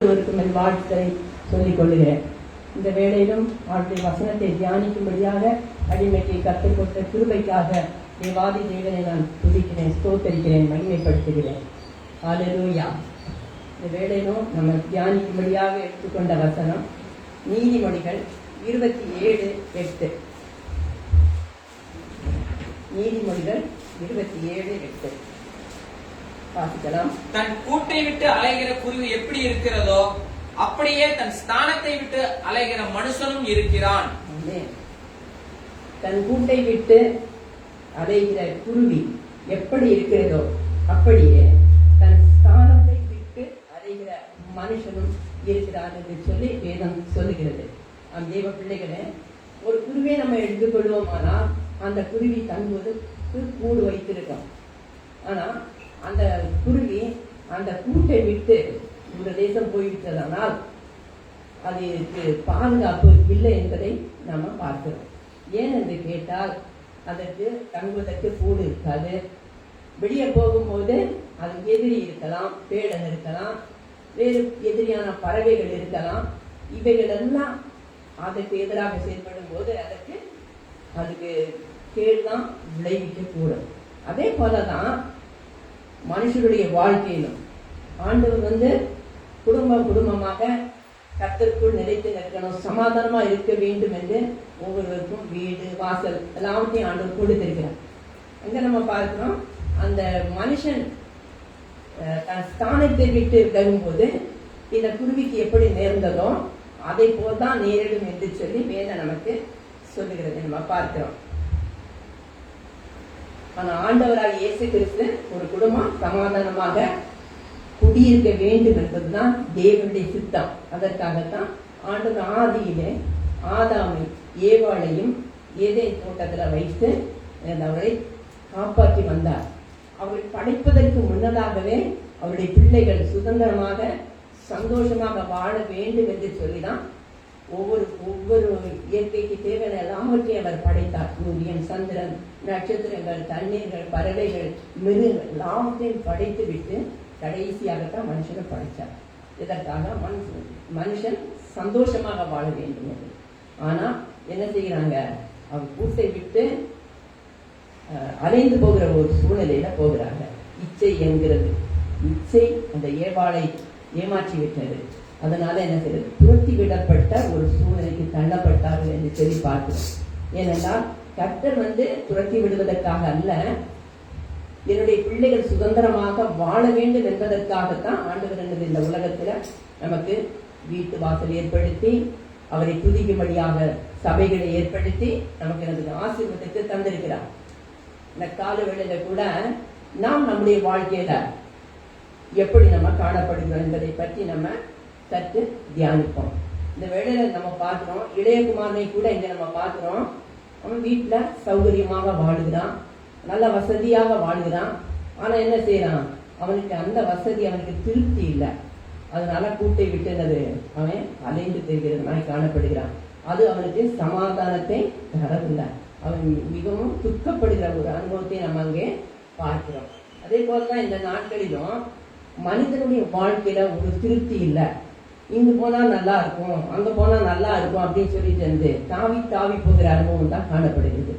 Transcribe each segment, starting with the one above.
என் வாழ்த்தை சொல்லிக் கொள்கிறேன். இந்த வேளையிலும் அவருடைய வசனத்தை தியானிக்கும்படியாக அடிமைக்கு கற்றுக் கொடுத்த கிருபைக்காக தேவாதி தேவனை நான் துதிக்கிறேன், ஸ்தோத்தரிக்கிறேன், மகிமைப்படுத்துகிறேன். ஹல்லேலூயா. இந்த வேளையிலும் நம்ம தியானிக்கும்படியாக எடுத்துக்கொண்ட வசனம் நீதிமொழிகள் 27:8. நீதிமொழிகள் 27:8 வாசிக்கலாம். தன் கூட்டை விட்டு அலைகிற குருவி எப்படி இருக்கிறதோ அப்படியே தன் ஸ்தானத்தை விட்டு அலைகிற மனுஷனும் இருக்கிறான். தன் கூட்டை விட்டு அலைகிற குருவி எப்படி இருக்கிறதோ அப்படியே தன் ஸ்தானத்தை விட்டு அலைகிற மனுஷனும் இருக்கிறான் என்று சொல்லி வேதம் சொல்லுகிறது. தேவ பிள்ளைகளே, ஒரு குருவியை நம்ம எடுத்துக்கொள்வோமானா அந்த குருவி தங்குவதற்கு கூடு வைத்திருக்கோம். ஆனா அந்த குருவி அந்த கூட்டை விட்டு ஒரு தேசம் போய்விட்டதனால் அதுக்கு பாதுகாப்பு இல்லை என்பதை நாம் பார்க்கிறோம். ஏன் என்று கேட்டால் அதற்கு தங்குவதற்கு கூடு இருக்காது. வெளியே போகும்போது அது எதிரி இருக்கலாம், பேடன் இருக்கலாம், வேறு எதிரியான பறவைகள் இருக்கலாம். இவைகள் எல்லாம் அதற்கு எதிராக செயல்படும் போது அதுக்கு கேடுதான் விளைவிக்க கூடும். அதே போலதான் மனுஷருடைய வாழ்க்கையிலும் ஆண்டவர் குடும்பமாக கர்த்தருக்குள் நிலைத்து நிற்கணும், சமாதானமா இருக்க வேண்டும் என்று ஒவ்வொருவருக்கும் வீடு வாசல் எல்லாத்தையும் ஆண்டவர் கொடுத்திருக்கிறார். அங்க நம்ம பார்க்கிறோம், அந்த மனுஷன் தன் ஸ்தானத்தை விட்டு தரும்போது இந்த குருவிக்கு எப்படி நேர்ந்ததோ அதை போல்தான் நேரிடும் என்று சொல்லி வேதம் நமக்கு சொல்லுகிறது நம்ம பார்க்கிறோம். ஆனா ஆண்டவராக இயேசு கிறிஸ்து ஒரு குடும்பம் சமாதானமாக குடியிருக்க வேண்டும் என்பதுதான் தேவனுடைய சித்தம். அதற்காகத்தான் ஆண்டவர் ஆதியிலே ஆதாமை ஏவாளையும் ஏதேன் தோட்டத்துல வைத்து அவரை காப்பாற்றி வந்தார். அவரை படைப்பதற்கு முன்னதாகவே அவருடைய பிள்ளைகள் சுதந்திரமாக சந்தோஷமாக வாழ வேண்டும் என்று சொல்லிதான் ஒவ்வொரு இயற்கைக்கு தேவையான எல்லாவற்றையும் அவர் படைத்தார். சூரியன், சந்திரன், நட்சத்திரங்கள், தண்ணீர்கள், பறவைகள், மிருகங்கள் எல்லாவற்றையும் படைத்து விட்டு கடைசியாகத்தான் மனுஷனை படைத்தார். இதற்காக மனுஷன் சந்தோஷமாக வாழ வேண்டும் என்று. ஆனா என்ன செய்யறாங்க, அவர் கூட்டை விட்டு அலைந்து போகிற ஒரு சூழ்நிலையில போகிறாங்க. இச்சை என்கிறது, இச்சை அந்த ஏவாளை ஏமாற்றி விட்டது. அதனால என்ன செய்யறது, துரத்தி விடப்பட்ட ஒரு சூழ்நிலைக்கு தள்ளப்பட்டார்கள் என்று சொல்லி பார்க்கிறோம். ஏனென்றால் கர்த்தர் துரத்தி விடுவதற்காக அல்ல, என்னுடைய பிள்ளைகள் சுதந்திரமாக வாழ வேண்டும் என்பதற்காகத்தான் ஆண்டவர் இந்த உலகத்துல நமக்கு வீட்டு வாசல் ஏற்படுத்தி அவரை துதிக்கும்படியாக சபைகளை ஏற்படுத்தி நமக்கு எனக்கு ஆசீர்வாதத்தை தந்திருக்கிறார். இந்த கால வேளையில கூட நாம் நம்முடைய வாழ்க்கையில எப்படி நம்ம காணப்படுகிறோம் என்பதை பற்றி நம்ம சற்று தியானிப்போம். இந்த வேளையில நம்ம பார்க்கிறோம், இளையகுமாரனை கூட இங்க நம்ம பார்க்கிறோம். அவன் வீட்டுல சௌகரியமாக வாழுகிறான், நல்ல வசதியாக வாழ்கிறான். ஆனா என்ன செய்யறான், அவனுக்கு அந்த வசதி அவனுக்கு திருப்தி இல்லை. அதனால கூட்டை விட்டுனது அவன் அலைந்து தெரிகிறவனாய் காணப்படுகிறான். அது அவனுக்கு சமாதானத்தை தரவில்லை. அவன் மிகவும் துக்கப்படுகிற ஒரு அனுபவத்தை நம்ம அங்கே பார்க்கிறோம். அதே போலதான் இந்த நாட்களிலும் மனிதனுடைய வாழ்க்கையில ஒரு திருப்தி இல்லை. இங்கு போனா நல்லா இருக்கும், அங்க போனா நல்லா இருக்கும் அப்படின்னு சொல்லிட்டு தாவி போகிற அனுபவம் தான் காணப்படுகிறது.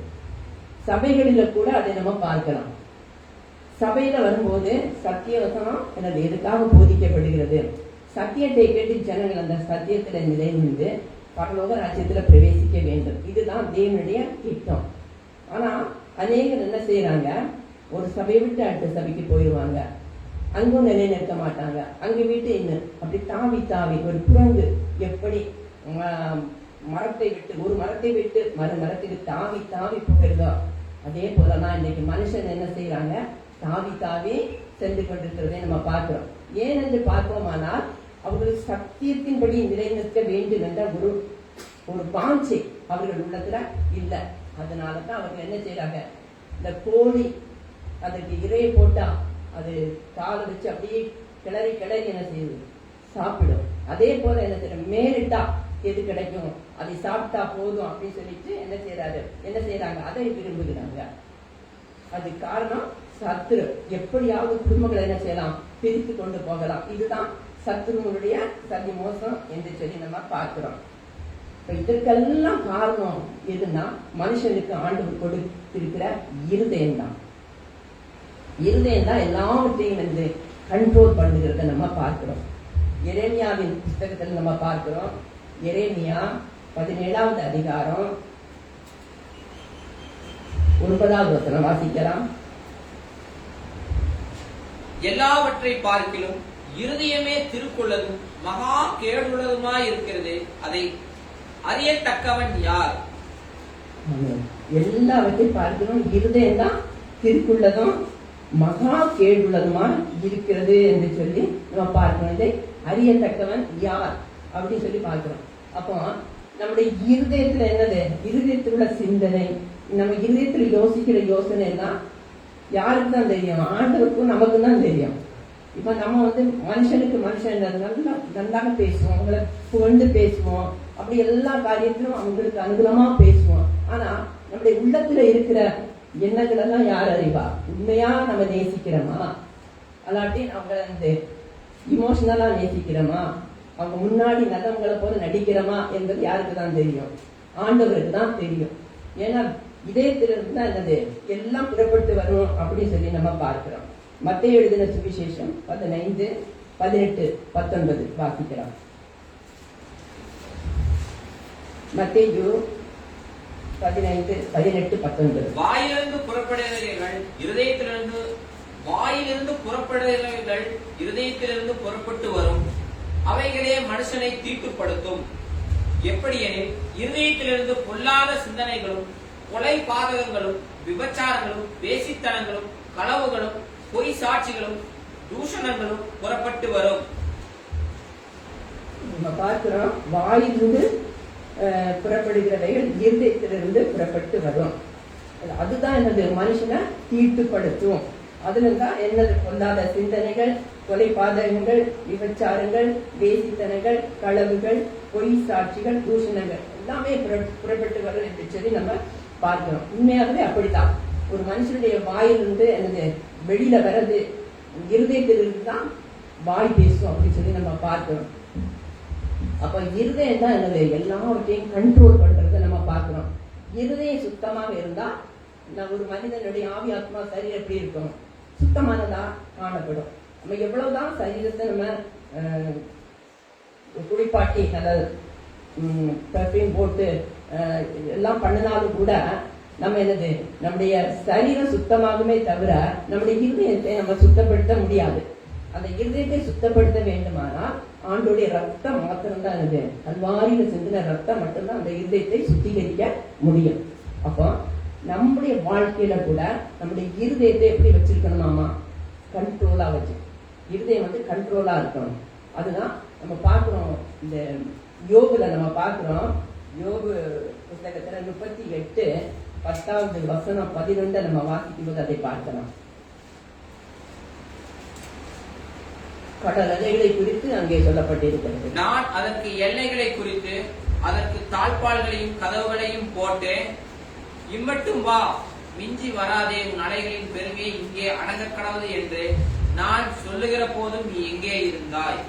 சபைகளில கூட அதை நம்ம பார்க்கலாம். சபையில வரும்போது சத்திய வசனம் எனது எதுக்காக போதிக்கப்படுகிறது, சத்தியத்தை கேட்டு ஜனங்கள் அந்த சத்தியத்துல நிலைநின்று பரலோக ராஜ்யத்துல பிரவேசிக்க வேண்டும். இதுதான் தேவனுடைய திட்டம். ஆனா அநேகர் என்ன செய்யறாங்க, ஒரு சபையை விட்டு அடுத்த சபைக்கு போயிடுவாங்க, அங்கும் நிலை நிற்க மாட்டாங்க. அங்கு வீட்டு இன்னும் அப்படி தாவி ஒரு குரங்கு எப்படி மரத்தை விட்டு ஒரு மரத்தை விட்டு மறு மரத்துக்கு தாவி போகிறதோ அதே போலதான் இன்னைக்கு மனுஷன் என்ன செய்யறாங்க, தாவி சென்று கொண்டிருக்கிறதை நம்ம பார்க்கிறோம். ஏன் என்று பார்ப்போமானால் அவர்கள் சத்தியத்தின்படி நிலைநிற்க வேண்டும் என்ற ஒரு வாஞ்சை அவர்கள் உள்ளத்துல இல்லை. அதனாலதான் அவர்கள் என்ன செய்யறாங்க, இந்த கோழி அதற்கு இறையை போட்டா அது காலை வச்சு அப்படியே கிளறி என்ன செய்யுது, சாப்பிடும். அதே போல என்ன செய்யற, மேலிட்டா எது கிடைக்கும் அதை சாப்பிட்டா போதும் அப்படின்னு சொல்லிட்டு என்ன செய்யறாங்க, அதை விரும்புகிறாங்க. அது காரணம் சத்துரு எப்படியாவது குடும்பங்களை என்ன செய்யலாம், பிரித்து கொண்டு போகலாம். இதுதான் சத்துருவனுடைய சதி மோசம் என்று சொல்லி நம்ம பார்க்கிறோம். இப்ப இதற்கெல்லாம் காரணம் எதுன்னா மனுஷனுக்கு ஆண்டவர் கொடுத்திருக்கிற இருதயம் தான். இருதயம் தான் எல்லாவற்றையும் வந்து கண்ட்ரோல் பண்ணுகிறத நம்ம பார்க்கிறோம். எரேமியாவின் புஸ்தகத்தில் நம்ம பார்க்கிறோம். எரேமியா 17வது அதிகாரம் 9வது வசனம் வாசிக்கலாம். எல்லாவற்றை பார்க்கிலும் இருதயமே திருக்குள்ளதும் மகா கேடுள்ளதுமாய் இருக்கிறது, அதை அறியத்தக்கவன் யார்? எல்லாவற்றையும் பார்க்கிறோம், இருதயம் தான் திருக்குள்ளதும் மகா கேடுள்ளதுமா இருக்கிறது என்று சொல்லி நம்ம பார்க்கிறோம். இதை அறியத்தக்கவன் யார் அப்படின்னு சொல்லி பார்க்கிறோம். அப்போ நம்முடைய இருதயத்துல என்னது, இருதயத்தில் உள்ள சிந்தனை, நம்ம இருதயத்துல யோசிக்கிற யோசனை எல்லாம் யாருக்கு தான் தெரியும்? ஆண்டவருக்கும் நமக்கு தான் தெரியும். இப்ப நம்ம வந்து மனுஷனுக்கு மனுஷன் நல்லாக பேசுவோம், அவங்களை புகழ்ந்து பேசுவோம், அப்படி எல்லா காரியத்திலும் அவங்களுக்கு அனுகூலமா பேசுவோம். ஆனா நம்முடைய உள்ளத்துல இருக்கிற எண்ணங்கள் எல்லாம் யார் அறிவா? உண்மையா நம்ம நேசிக்கிறோமா, அல்லாட்டி அவங்கள வந்து இமோஷனலா நேசிக்கிறோமா, அவங்க முன்னாடி நல்லவங்களை போல நடிக்கிறோமா என்பது யாருக்கு தான் தெரியும்? ஆண்டவருக்கு தான் தெரியும். ஏன்னா இதயத்திலிருந்து தான் என்னது எல்லாம் புறப்பட்டு வரும் அப்படின்னு சொல்லி நம்ம பார்க்கிறோம். மத்தேயு எழுதின சுவிசேஷம் 15, 18, 19 வாசிக்கலாம். மத்தேயு 15, 18, 19. வாயிலிருந்து புறப்படுகிறவர்கள் இருதயத்திலிருந்து புறப்பட்டு வரும், அவைகளே மனுஷனை தீட்டுப்படுத்தும். எப்படியெனில் இருதயத்திலிருந்து பொல்லாத சிந்தனைகளும் கொலை பாதகங்களும் விபச்சாரங்களும் வேசித்தனங்களும் களவுகளும் பொய் சாட்சிகளும் தூஷணங்களும் புறப்பட்டு வரும். நம்ம பார்க்கிறோம், வாயிலிருந்து புறப்படுகிறவைகள் இருதயத்திலிருந்து புறப்பட்டு வரும். அதுதான் என்னது மனுஷனை தீட்டுப்படுத்தும். அதுல தான் என்னது பொல்லாத சிந்தனைகள், கொலை பாதகங்கள், விபச்சாரங்கள், வேசித்தனங்கள், களவுகள், பொய் சாட்சிகள், தூஷணங்கள் எல்லாமே புறப்பட்டு வரும் என்று சொல்லி நம்ம பார்க்கிறோம். உண்மையாகவே அப்படித்தான். ஒரு மனுஷனுடைய வாயிலிருந்து என்னது வெளியில வர்றது இருதயத்திலிருந்து தான் வாய் பேசும் அப்படின்னு சொல்லி நம்ம பார்க்கிறோம். அப்ப இருதயம் தான் என்னது எல்லாவற்றையும் கண்ட்ரோல் பண்றதை நம்ம பார்க்கிறோம். இருதயம் சுத்தமாக இருந்தா ஒரு மனிதனுடைய ஆவி ஆத்மா சரீரம் எப்படி இருக்கும்? சுத்தமானதா காணப்படும். நம்ம எவ்வளவுதான் சரீரத்தை நம்ம குளிப்பாட்டி நல்ல பெர்ஃப்யூம் போட்டு எல்லாம் பண்ணினாலும் கூட நம்ம என்னது நம்முடைய சரீரம் சுத்தமாகுமே தவிர நம்முடைய இருதயத்தை நம்ம சுத்தப்படுத்த முடியாது. அந்த இருதயத்தை சுத்தப்படுத்த வேண்டுமானால் ஆண்டோடைய ரத்தம் மாத்திரம்தான் என்னது, கல்வாரியில சிந்தின ரத்தம் மட்டும்தான் அந்த இருதயத்தை சுத்திகரிக்க முடியும். அப்போ நம்முடைய வாழ்க்கையில கூட நம்முடைய இருதயத்தை எப்படி வச்சிருக்கணுமாமா? கண்ட்ரோலா வச்சு, இருதயம் வந்து கண்ட்ரோலா இருக்கணும். அதுதான் நம்ம பார்க்கிறோம். இந்த யோகுல நம்ம பார்க்கிறோம். யோகு புத்தகத்துல 38, 10வது வசனம் 11 நம்ம வாசிக்கும் போது அதை பார்க்கலாம். கடல் அலைகளை குறித்து அங்கே சொல்லப்பட்டிருக்கிறது. நான் அதற்கு எல்லைகளை குறித்து அதற்கு தாழ்பால்களையும் கதவுகளையும் போட்டு, இம்மட்டும் வா, மிஞ்சி வராதே, உன் அலைகளின் பெருமையை இங்கே அடங்க கடவுது என்று நான் சொல்லுகிற போதும் நீ எங்கே இருந்தாய்?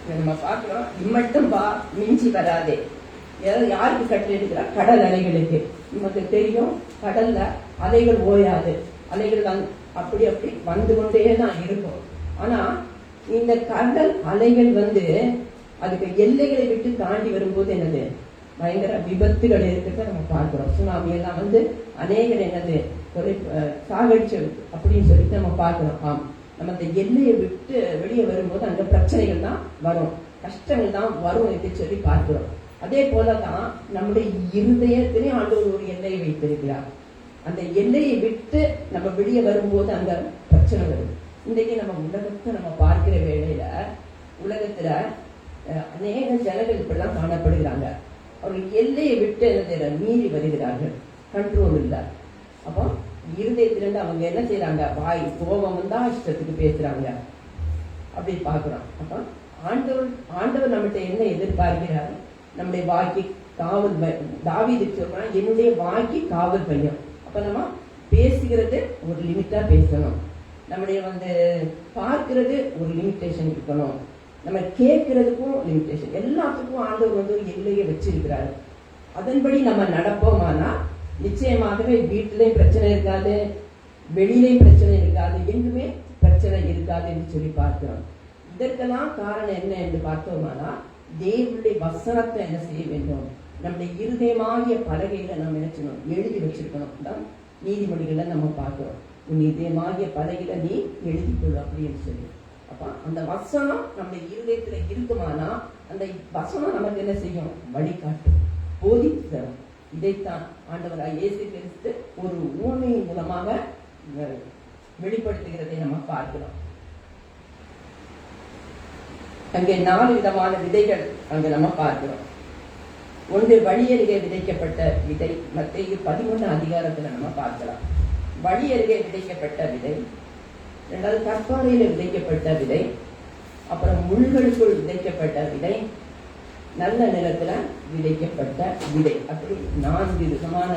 நம்ம பார்க்கிறோம், இம்மட்டும் வா, மிஞ்சி வராதே. யாருக்கு கட்டளை எடுக்கிறார்? கடல் அலைகளுக்கு. நமக்கு தெரியும், கடல்ல அலைகள் ஓயாது, அலைகள் அப்படி அப்படி வந்து கொண்டே தான் இருக்கும். ஆனா இந்த கடல் அலைகள் வந்து அதுக்கு எல்லைகளை விட்டு தாண்டி வரும்போது என்னது பயங்கர விபத்துகள் இருக்கிறத நம்ம பார்க்கிறோம். சுனாமி எல்லாம் வந்து அநேகர் என்னது சாகடிச்சு அப்படின்னு சொல்லிட்டு நம்ம பார்க்கிறோம். ஆம், நம்ம அந்த எல்லையை விட்டு வெளியே வரும்போது அங்க பிரச்சனைகள் தான் வரும், கஷ்டங்கள் தான் வரும் என்று சொல்லி பார்க்கிறோம். அதே போலதான் நம்முடைய இருதயத்திலே ஆண்டவர் ஒரு எல்லையை வைத்திருக்கிறார். அந்த எல்லையை விட்டு நம்ம வெளியே வரும்போது அங்க பிரச்சனை வரும். இன்றைக்கு நம்ம உலகத்தை நம்ம பார்க்கிற வேளையில உலகத்துல அநேக ஜனங்கள் இப்படிலாம் காணப்படுகிறாங்க. அவர்கள் எல்லையை விட்டு என்ன மீறி வருகிறார்கள், கண்ட்ரோல் இல்லை. அப்போ இருதயத்திலிருந்து அவங்க என்ன செய்யறாங்க? வாய் கோபம் வந்தா இஷ்டத்துக்கு பேசுறாங்க, அப்படி பார்க்கிறோம். அப்போ ஆண்டவர் நம்மகிட்ட என்ன எதிர்பார்க்கிறாரு? நம்முடைய வாய்க்கு காவல். தாவீது சொல்றான், என்னுடைய வாய்க்கு காவல் பையன். அப்ப நம்ம பேசுகிறது ஒரு லிமிட்டா பேசணும். நம்முடைய பார்க்கிறது ஒரு லிமிட்டேஷன் இருக்கணும், நம்ம கேட்கறதுக்கும் லிமிட்டேஷன், எல்லாத்துக்கும் ஆண்டவர் ஒரு எல்லையை வச்சிருக்கிறாரு. அதன்படி நம்ம நடப்போமானா நிச்சயமாகவே வீட்டிலையும் பிரச்சனை இருக்காது, வெளியிலையும் பிரச்சனை இருக்காது, எங்குமே பிரச்சனை இருக்காது என்று சொல்லி பார்க்கிறோம். இதற்கெல்லாம் காரணம் என்ன என்று பார்த்தோமானா தேவனுடைய வசனத்தை என்ன செய்ய வேண்டும், நம்முடைய இருதயமாகிய பலகையில நம்ம என்ன செய்யணும், எழுதி வச்சிருக்கணும். தான் நீதிமொழிகளை நம்ம பார்க்கிறோம், உன் இதயமாகிய பலகையில நீ எழுதிக்கொள்ளும் அப்படின்னு சொல்லி. அப்ப அந்த வசனம் நம்முடைய இருதயத்துல இருக்குமானா அந்த வசனம் நமக்கு என்ன செய்யும், வழிகாட்டும், போதித்து தரும். இதைத்தான் ஆண்டவராய் இயேசு கிறிஸ்து ஒரு உவமையின் மூலமாக வெளிப்படுத்துகிறதை நம்ம பார்க்கிறோம். அங்கே 4 விதமான விதைகள் அங்க நம்ம பார்க்கிறோம். ஒன்று வழியருகே விதைக்கப்பட்ட விதை, மத்தேயு 11 அதிகாரத்துல நம்ம பார்க்கலாம். வழியருகே விதைக்கப்பட்ட விதை, இரண்டாவது கற்பாறையில விதைக்கப்பட்ட விதை, அப்புறம் முள்களுக்குள் விதைக்கப்பட்ட விதை, நல்ல நிலத்துல விதைக்கப்பட்ட விதை. அப்படி 4 விதமான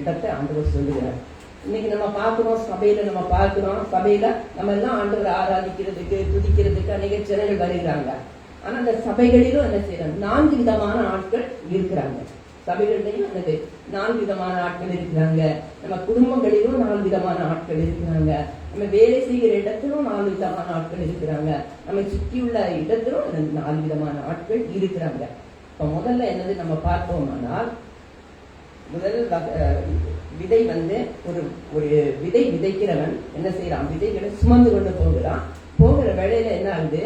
இடத்தை ஆண்டவர் சொல்லுகிறார். இன்னைக்கு நம்ம பார்க்கிறோம், சபையில நம்ம பார்க்கிறோம், சபையில நம்ம எல்லாம் ஆண்டவரை ஆராதிக்கிறதுக்கு துதிக்கிறதுக்கு அநேக ஜனங்கள் வருகிறாங்க. ஆனா அந்த சபைகளிலும் என்ன செய்யறாங்க, 4 விதமான ஆட்கள் இருக்கிறாங்க. சபைகளிலையும் அந்த 4 விதமான ஆட்கள் இருக்கிறாங்க. நம்ம குடும்பங்களிலும் 4 விதமான ஆட்கள் இருக்கிறாங்க. நம்ம வேலை செய்கிற இடத்திலும் 4 விதமான ஆட்கள் இருக்கிறாங்க. நம்ம சுற்றியுள்ள இடத்திலும் 4 விதமான ஆட்கள் இருக்கிறாங்க. இப்ப முதல்ல என்னது நம்ம பார்ப்போமானால், முதல் விதை ஒரு விதை விதைக்கிறவன் என்ன செய்யறான், விதைகளை சுமந்து கொண்டு போகிறான். போகிற வேளையில என்ன ஆகுது,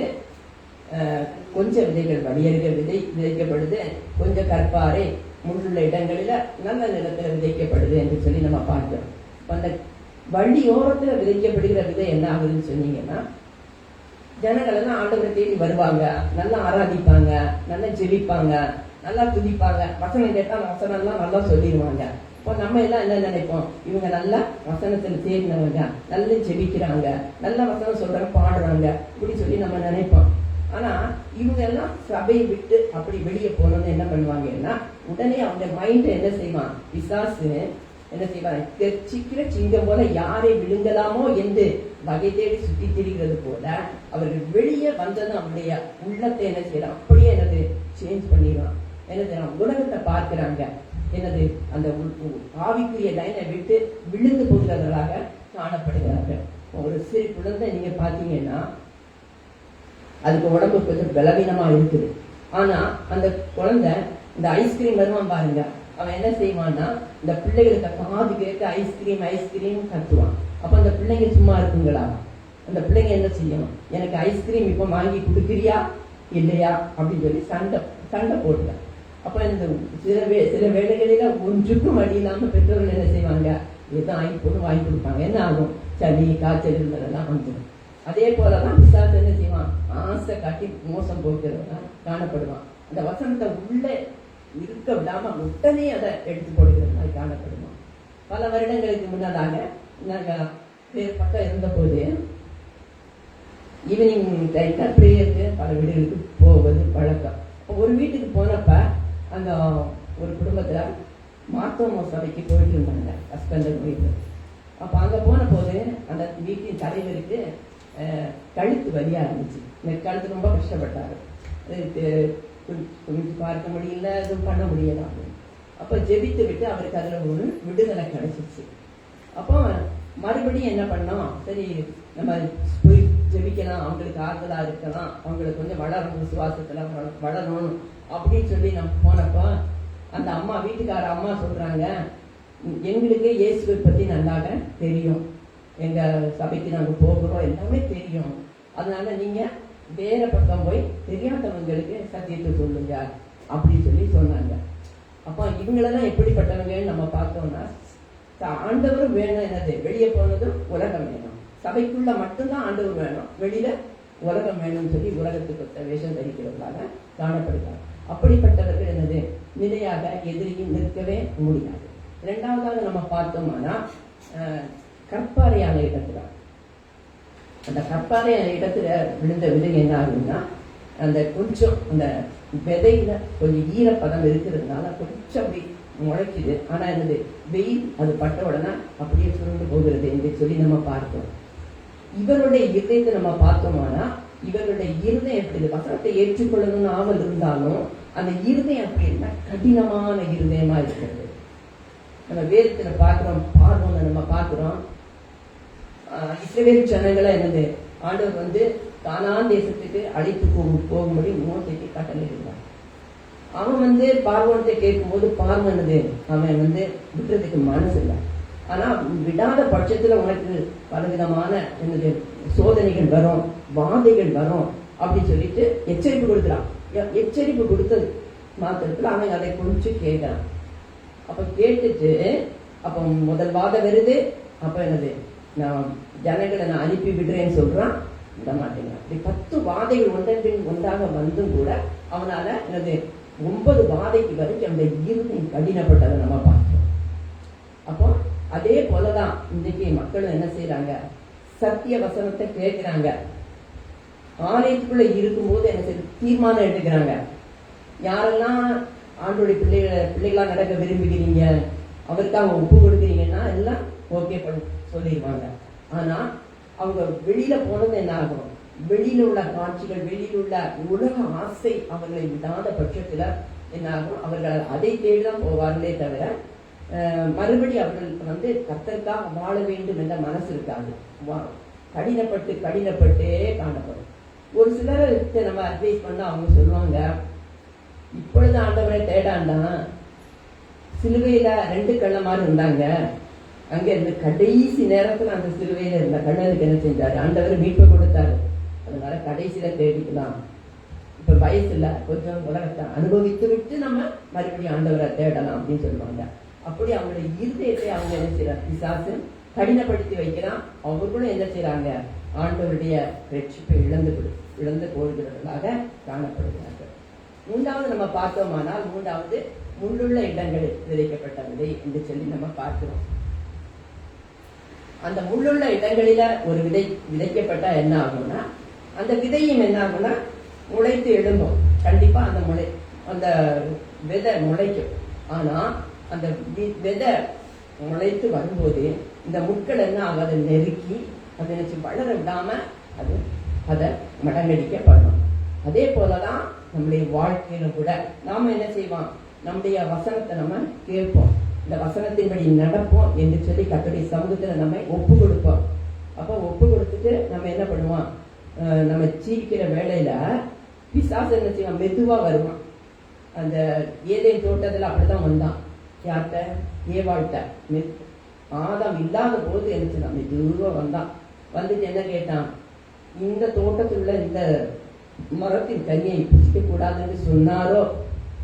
கொஞ்சம் விதைகள் வழியருகே விதைக்கப்படுது, கொஞ்சம் கற்பாறை முள்ளுள்ள இடங்களில நல்ல நிலத்துல விதைக்கப்படுது என்று சொல்லி நம்ம பார்க்கிறோம். அந்த வழியோரத்துல விதைக்கப்படுகிற விதை என்ன ஆகுதுன்னு சொன்னீங்கன்னா, ஜனங்கள் எல்லாம் ஆண்டவரை தேடி வருவாங்க, நல்லா ஆராதிப்பாங்க, நல்லா ஜெபிப்பாங்க, நல்லா துதிப்பாங்க, வசனம் கேட்டா வசனம் எல்லாம் நல்லா சொல்லிடுவாங்க. இப்போ நம்ம எல்லாம் என்ன நினைப்போம், இவங்க நல்லா வசனத்துல தேடினவங்க, நல்லா ஜெபிக்கிறாங்க, நல்ல வசனம் சொல்றாங்க, பாடுறாங்க, இப்படி சொல்லி நம்ம நினைப்போம். ஆனா இவங்க எல்லாம் சபையை விட்டு அப்படி வெளியே போனோம்னு என்ன பண்ணுவாங்கன்னா, உடனே அவங்க மைண்ட் என்ன செய்வான், பிசாசு என்ன செய்வாங்க, தெற்சிக்கிற சிங்கம் போல யாரை விழுங்கலாமோ என்று வகை தேடி சுற்றி திரிகிறது போல அவர்கள் வெளியே வந்ததும் அவருடைய உள்ளத்தை என்ன செய்யறான், அப்படியே என்னது சேஞ்ச் பண்ணிடுவான். என்ன செய்யறான், உலகத்தை பார்க்கிறாங்க, என்னது அந்த ஆவிக்குரிய லைனை விட்டு விழுந்து போகிறவர்களாக காணப்படுகிறார்கள். ஒரு சிறு குழந்தை நீங்க பாத்தீங்கன்னா அதுக்கு உடம்பு கொஞ்சம் பலவீனமா இருக்குது. ஆனா அந்த குழந்தை இந்த ஐஸ்கிரீம் வருவான் பாருங்க, அவன் என்ன செய்வான்னா இந்த பிள்ளைகளுக்கு காது கேட்க ஐஸ்கிரீம் ஐஸ்கிரீம் கத்துவான். அப்ப அந்த பிள்ளைங்க சும்மா இருக்குங்களா, அந்த பிள்ளைங்க என்ன செய்யணும், எனக்கு ஐஸ்கிரீம் இப்ப வாங்கி கொடுக்குறியா இல்லையா அப்படின்னு சொல்லி சண்டை போடுங்க. அப்ப இந்த சில வேளைகளில ஒன்றுக்கும் வழி இல்லாம பெற்றோர்கள் என்ன செய்வாங்க, எதுவும் வாங்கி கொடுப்பாங்க. என்ன ஆகும், சளி காய்ச்சல் இருந்ததெல்லாம் வந்துடும். அதே போலதான் பிசாசு என்ன செய்வான், ஆசை காட்டி மோசம் போக்குறவங்க காணப்படுவான். அந்த வசனத்தை உள்ள இருக்க விடாம உடனே அதை எடுத்து போடுகிற மாதிரி காணப்படுவான். பல வருடங்களுக்கு முன்னதாக நாங்க பேர் பக்கம் இருந்த போது ஈவினிங் டைம்ல பிரேயருக்கு பல வீடுகளுக்கு போவது வழக்கம். ஒரு வீட்டுக்கு போனப்ப அந்த ஒரு குடும்பத்துல மாத்தோமோ சபைக்கு போயிட்டு இருந்தாங்க, ஹஸ்பண்ட் வீட்டு. அப்ப அங்க போன போது அந்த வீட்டின் தலைவருக்கு கழுத்து வலியா இருந்துச்சு. கழுத்து ரொம்ப கஷ்டப்பட்டாரு, பார்க்க முடியல, எதுவும் பண்ண முடியல. அப்ப ஜெபித்து விட்டு அவருக்கு அதுல ஒரு விடுதலை கிடைச்சிச்சு. அப்போ மறுபடியும் என்ன பண்ணோம், சரி நம்ம போய் ஜெபிக்கலாம், அவங்களுக்கு ஆறுதலா இருக்கலாம், அவங்களுக்கு கொஞ்சம் வளரணும், விசுவாசத்துல வளரணும் அப்படின்னு சொல்லி நம்ம போனப்போ அந்த அம்மா, வீட்டுக்கார அம்மா சொல்றாங்க, எங்களுக்கு இயேசுவை பத்தி நல்லாக தெரியும், எங்க சபைக்கு நாங்க போகிறோம், எல்லாமே தெரியும், அதனால நீங்க வேற பக்கம் போய் தெரியாதவங்களுக்கு சத்தியத்தை சொல்லுங்க அப்படின்னு சொல்லி சொன்னாங்க. அப்போ இவங்களெல்லாம் எப்படிப்பட்டவங்கன்னு நம்ம பார்த்தோம்னா, ஆண்டவரும் வேணும், என்னது வெளியே போனதும் உலகம் வேணும், சபைக்குள்ள மட்டும்தான் ஆண்டவர் வேணும், வெளியில உலகம் வேணும்னு சொல்லி உலகத்துக்கு வேஷம் தரிக்கிறவர்களாக காணப்படுகிறார். அப்படிப்பட்டவர்கள் என்னது நிலையாக எதிரியும் நிற்கவே முடியாது. இரண்டாவதாக நம்ம பார்த்தோம்னா கற்பாறையான இடத்துல, அந்த கற்பாறையான இடத்துல விழுந்த விதை என்ன ஆகுதுன்னா, அந்த கொஞ்சம் அந்த விதையில கொஞ்சம் ஈரப்பதம் இருக்கிறதுனால கொஞ்சம் அப்படி முளைக்குது. ஆனா என்னது வெயில் அது பட்ட உடனே அப்படியே சுருண்டு போகிறது என்று சொல்லி நம்ம பார்த்தோம். இவருடைய இருதயத்தை நம்ம பார்த்தோம்னா இவருடைய இருதயம் எப்படி வசனத்தை ஏற்றுக்கொள்ளணும்னு ஆவல் இருந்தாலும் அந்த இருதயம் அப்படின்னா கடினமான இருதயமா இருக்கிறது. நம்ம வேதத்துல பார்க்கிறோம், பார்வோனை நம்ம பார்க்கிறோம். இஸ்ரவேல் ஜனங்களை என்னது ஆண்டவர் வந்து கானான் தேசத்துக்கு அழைத்து போகும்படி மோசேக்கு கட்டளையிடுவார். அவன் வந்து பார்வோனத்தை கேட்கும் போது பார்வனது அவன் வந்து விடுறதுக்கு மனசு இல்லை. ஆனா விடாத பட்சத்துல உனக்கு பலவிதமான என்னது சோதனைகள் வரும், வாதைகள் வரும் அப்படின்னு சொல்லிட்டு எச்சரிப்பு கொடுக்குறான். எச்சரிப்பு கொடுத்த மாத்திரத்துல அவன் அதை குறிச்சு கேட்கிறான். அப்ப கேட்டுட்டு அப்ப முதல் வாதம் வருது. அப்ப என்னது நான் ஜனங்களை நான் அனுப்பி விடுறேன்னு சொல்றான், விட மாட்டேங்கிறான். இப்படி 10 வாதைகள் ஒன்றன் பின் ஒன்றாக வந்தும் கூட அவனால என்னது 9 வாதைக்கு வரைக்கும் அந்த இருதயம் கடினப்பட்டதை நம்ம பார்க்கிறோம். அப்போ அதே போலதான் இன்னைக்கு மக்களும் என்ன செய்யறாங்க, சத்திய வசனத்தை கேட்கிறாங்க. ஆலயத்துக்குள்ள இருக்கும்போது என்ன செய்ய தீர்மானம் எடுக்கிறாங்க. யாரெல்லாம் ஆண்டோடைய பிள்ளைகளா நடக்க விரும்புகிறீங்க, அவருக்காக ஒப்பு கொடுக்குறீங்கன்னா எல்லாம் ஓகே பண்ணி சொல்லிடுவாங்க. ஆனா அவங்க வெளியில போனது என்ன ஆகும், வெளியில உள்ள காட்சிகள், வெளியில உள்ள உலக ஆசை அவர்களை விடாத பட்சத்துல என்ன ஆகும், அவர்கள் அதை தேடிதான் போவார்களே தவிர மறுபடி அவர்களுக்கு வந்து கர்த்தருக்காக வாழ வேண்டும் என்ற மனசு இருக்காது. கடினப்பட்டே காணப்படும். ஒரு சிலருக்கு நம்ம அட்வைஸ் பண்ண அவங்க சொல்லுவாங்க, இப்பொழுது ஆண்டவரை தேடாண்டான், சிலுவையில 2 கள்ளமாறு இருந்தாங்க, அங்க இருந்து கடைசி நேரத்துல அந்த சிலுவையில இருந்த கண்ணனுக்கு என்ன செஞ்சாரு, ஆண்டவர் மீட்பு கொடுத்தாரு, அதனால கடைசியில தேடிக்கலாம், இப்ப வயசு இல்ல, கொஞ்சம் உலகத்தை அனுபவித்து விட்டு நம்ம மறுபடியும் ஆண்டவரை தேடலாம் அப்படின்னு சொல்லுவாங்க. அப்படி அவங்களுடைய இருதயத்தை அவங்க என்ன செய்யறாங்க, பிசாசு கடினப்படுத்தி வைக்கிறான். அவர்களும் என்ன செய்யறாங்க, ஆண்டவருடைய ரட்சிப்பை இழந்து போகிறவர்களாக காணப்படுகிறார்கள். 3வது நம்ம பார்த்தோமானால், 3வது முள்ளுள்ள இடங்களில் விதைக்கப்பட்ட விதை என்று சொல்லி நம்ம பார்க்கிறோம். அந்த முள்ளுள்ள இடங்களில ஒரு விதை விதைக்கப்பட்டா என்ன ஆகும்னா, அந்த விதையும் என்ன ஆகும்னா முளைத்து எழும்பும். கண்டிப்பா அந்த விதை முளைக்கும். ஆனா அந்த விதை முளைத்து வரும்போது இந்த முட்கள் என்ன ஆகும், அதை நெருக்கி அதை நினைச்சு வளர விடாம அதை மடங்கடிக்கப்படணும். அதே போலதான் நம்முடைய வாழ்க்கையில கூட நாம என்ன செய்வோம், நம்முடைய வசனத்தை நம்ம கேட்போம், இந்த வசனத்தின்படி நடப்போம் என்று சொல்லி கர்த்தருடைய சமூகத்துல நம்ம ஒப்பு கொடுப்போம். அப்ப ஒப்பு கொடுத்துட்டு நம்ம என்ன பண்ணுவோம், நம்ம ஜீவிக்கிற வேலையில பிசாசு என்ன செய்வான், மெதுவா வருவான். அந்த ஏதேன் தோட்டத்துல அப்படிதான் வந்தான். யார்கிட்ட, ஏவாள்கிட்ட. ஆதாம் இல்லாத போது என்ன செய்வான், மெதுவா வந்தான். வந்துட்டு என்ன கேட்டான், இந்த தோட்டத்தில் உள்ள இந்த மரத்தின் கனியை புசிக்க கூடாதுன்னு சொன்னாரோ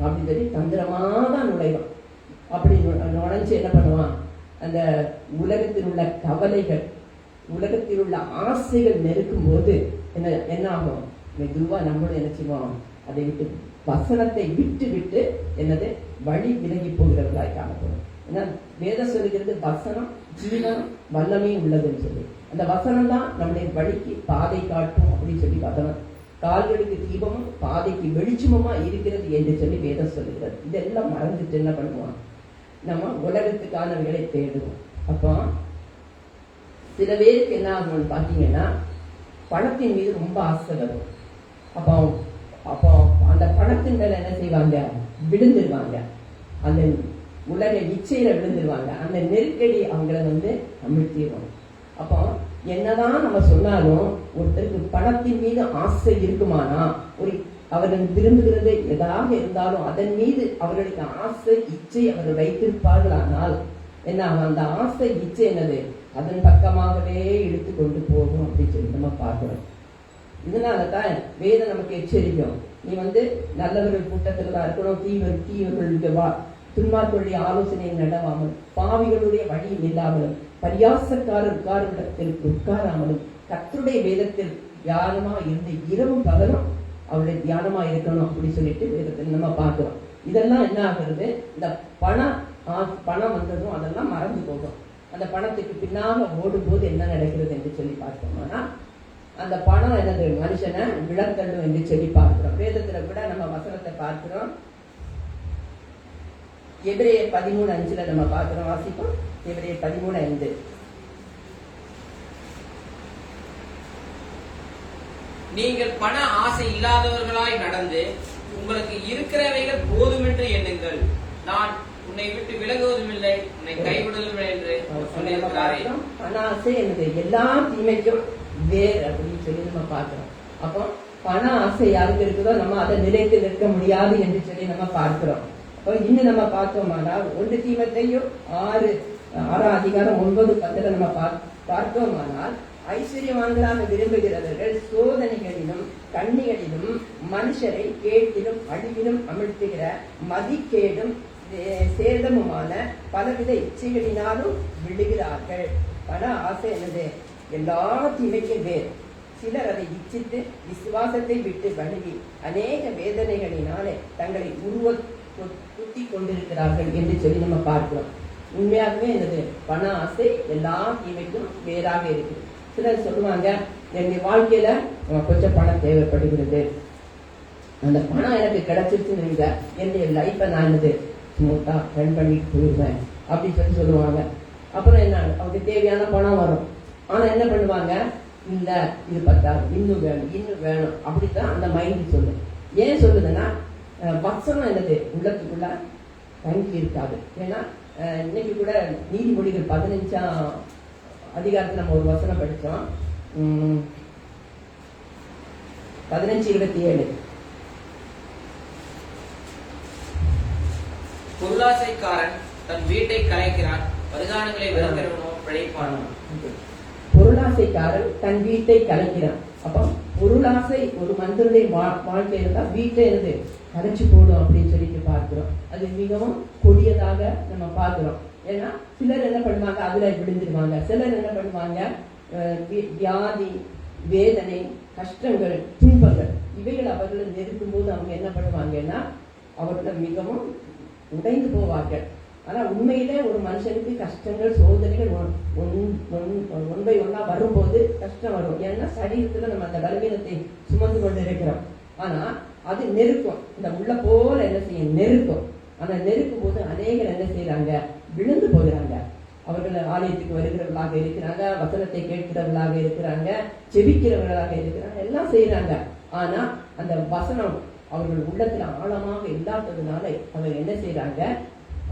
அப்படின்னு சொல்லி தந்திரமாதான் நுழைவான். அப்படி நுழைஞ்சு என்ன பண்ணுவான், அந்த உலகத்தில் உள்ள கவலைகள், உலகத்தில் உள்ள ஆசைகள் நெருக்கும் போது என்ன ஆகும், மெதுவா நம்மளும் என்ன செய்வோம், அதை விட்டு வசனத்தை விட்டு விட்டு என்னது வழி விலகி போகிறவர்களாய் காணப்படும். ஏன்னா வேதம் சொல்லுகிறது வசனம் ஜீவனம் வல்லமையும் உள்ளதுன்னு சொல்லி, அந்த வசனம் தான் நம்முடைய வழிக்கு பாதை காட்டும் அப்படின்னு சொல்லி, வசனம் கால்களுக்கு தீபமும் பாதைக்கு வெளிச்சமுமா இருக்கிறது என்று சொல்லி வேதம் சொல்லுகிறது. இதெல்லாம் மறந்துட்டு என்ன பண்ணுவோம், நம்ம உலகத்துக்கானவர்களை தேடுவோம். அப்போ சில பேருக்கு என்ன ஆகும்னு பாத்தீங்கன்னா, பணத்தின் மீது ரொம்ப ஆசை வரும். அப்போ அந்த பணத்தின் மேல என்ன செய்வாங்க, விழுந்துருவாங்க, அந்த உலக இச்சையில விழுந்துருவாங்க. அந்த நெருக்கடி அவங்கள வந்து அமிழ்த்திடுவாங்க. அப்போ என்னதான் நம்ம சொன்னாலும் ஒருத்தருக்கு பணத்தின் மீது ஆசை இருக்குமானா, அவர்கள் விரும்புகிறது எதாக இருந்தாலும் அதன் மீது அவர்களுக்கு ஆசை இச்சை அவர்கள் வைத்திருப்பார்கள். ஆனால் என்ன, அந்த ஆசை இச்சை என்னது, அதன் பக்கமாகவே இழுத்து கொண்டு போகும் அப்படின்னு சொல்லி நம்ம பார்க்கிறோம். இதனாலதான் வேதம் நமக்கு எச்சரிக்கும், நீ வந்து நல்லவர்கள் கூட்டத்தில் தான் இருக்கணும், தீவர்களுடைய துன்மார்களுடைய ஆலோசனையை நடவாமல், பாவிகளுடைய வழியில் இல்லாமலும், பரியாசக்காரர் உட்கார்விடத்தில் உட்காராமலும், கர்த்தருடைய வேதத்தில் தியானமா இருந்து இரவும் பகலும் அவருடைய தியானமா இருக்கணும் அப்படி சொல்லிட்டு வேதத்தில் நம்ம பார்க்கிறோம். இதெல்லாம் என்ன ஆகுறது, இந்த பணம் வந்ததும் அதெல்லாம் மறந்து போகும். அந்த பணத்துக்கு பின்னாக ஓடும் போது என்ன நடக்கிறது என்று சொல்லி பார்த்தோம்னா, அந்த பணம் என்னது, மனுஷனை விழத்தள்ளும் என்று சொல்லி பார்க்கிறோம். வேதத்துல கூட நம்ம வசனத்தை பார்க்கிறோம். எபிரேயர் 13:5 நம்ம பார்க்கிறோம், வாசிப்போம். எபிரேயர் 13:5. நீங்கள் பண ஆசை இல்லாதவர்களாய் நடந்து உங்களுக்கு இருக்கிறவைகள் போதுமென்று எண்ணுங்கள். நான் உன்னை விட்டு விலகுவதும் இல்லை, உன்னை கைவிடுவதும் இல்லை என்று சொல்லியிருக்கிறாரே. பண ஆசை எனக்கு எல்லா தீமைக்கும் வேறு அப்படின்னு சொல்லி நம்ம பார்க்கிறோம். அப்போ பண ஆசை யாருக்கு இருக்குதோ நம்ம அதை நிலைத்து நிற்க முடியாது என்று சொல்லி நம்ம பார்க்கிறோம். அப்போ இன்னும் நம்ம பார்த்தோம்னா 1 தீமோத்தேயு 6ஆம் அதிகாரம் 9-10 நம்ம பார்த்தோமானால், ஐஸ்வர்யவான்களாக விரும்புகிறவர்கள் சோதனைகளிலும் கண்ணிகளிலும் மனுஷரை கேட்டிலும் அழிவிலும் அமிழ்த்துகிற மதிக்கேடும் சேதமுமான பலவித இச்சைகளினாலும் விழுகிறார்கள். பண ஆசை என்னது? எல்லா தீமைக்கும் வேறு. சிலர் அதை இச்சித்து விசுவாசத்தை விட்டு வழுவி அநேக வேதனைகளினாலே தங்களை குத்தி கொண்டிருக்கிறார்கள் என்று சொல்லி நம்ம பார்க்கிறோம். உண்மையாகவே என்னது? பண ஆசை எல்லா தீமைக்கும் வேறாக இருக்கு. சிலர் சொல்லுவாங்க, என்னுடைய வாழ்க்கையில கொஞ்சம் பணம் தேவைப்படுகிறது, அந்த பணம் எனக்கு கிடைச்சிருச்சுன்னு என்னுடைய லைஃபை நான் என்னது ஸ்மூத்தா ரன் பண்ணிட்டு போயிடுவேன் அப்படின்னு சொல்லி சொல்லுவாங்க. அப்புறம் என்ன, அவங்களுக்கு தேவையான பணம் வரும். ஆனா என்ன பண்ணுவாங்க, இல்ல இது பத்தாது, இன்னும் வேணும் அப்படித்தான் அந்த மைண்ட் சொல்லும். ஏன் சொல்லுதுன்னா, வசனம் என்னது உள்ளத்துக்குள்ள தங்கி இருக்காது. ஏன்னா இன்னைக்கு கூட நீதிமொழிகள் 15ஆம் அதிகாரத்தில் நம்ம ஒரு வசனம் படித்தோம், 15:27. பொருளாசைக்காரன் தன் வீட்டை கலைக்கிறான், பரிதானங்களை வெறுக்கிறவனோ பிழைப்பான். பொருளாசைக்காரன் தன் வீட்டை கலைக்கிறான். அப்போ பொருளாசை ஒரு மனிதனுடைய வாழ்க்கை இருந்தா வீட்டை இருந்து கலைச்சு போடும் அப்படின்னு சொல்லிட்டு பார்க்கிறோம். அது மிகவும் கொடியதாக நம்ம பார்க்கிறோம். ஏன்னா சிலர் என்ன பண்ணுவாங்க, அதுல விழுந்துருவாங்க. சிலர் என்ன பண்ணுவாங்க, வியாதி, வேதனை, கஷ்டங்கள், துன்பங்கள் இவைகள் அவர்களை நெருக்கும் போது அவங்க என்ன பண்ணுவாங்கன்னா அவர்களை மிகவும் உடைந்து போவார்கள். ஆனா உண்மையிலே ஒரு மனுஷனுக்கு கஷ்டங்கள், சோதனைகள் ஒன் பை ஒன்னா வரும்போது கஷ்டம் வரும். ஏன்னா சரீரத்துல நம்ம அந்த பலவீனத்தை சுமந்து கொண்டு இருக்கிறோம். ஆனா அது நெருக்கும், இந்த உள்ள போல என்ன செய்யும், நெருக்கும். ஆனா நெருக்கும் போது அநேகர் என்ன செய்யறாங்க, விழுந்து போகிறாங்க. அவர்கள் ஆலயத்துக்கு வருகிறவர்களாக இருக்கிறாங்க, வசனத்தை கேட்கிறவர்களாக இருக்கிறாங்க, செபிக்கிறவர்களாக இருக்கிறாங்க, எல்லாம் செய்யறாங்க. ஆனா அந்த வசனம் அவர்கள் உள்ளத்துல ஆழமாக இல்லாததுனால அவங்க என்ன செய்யறாங்க,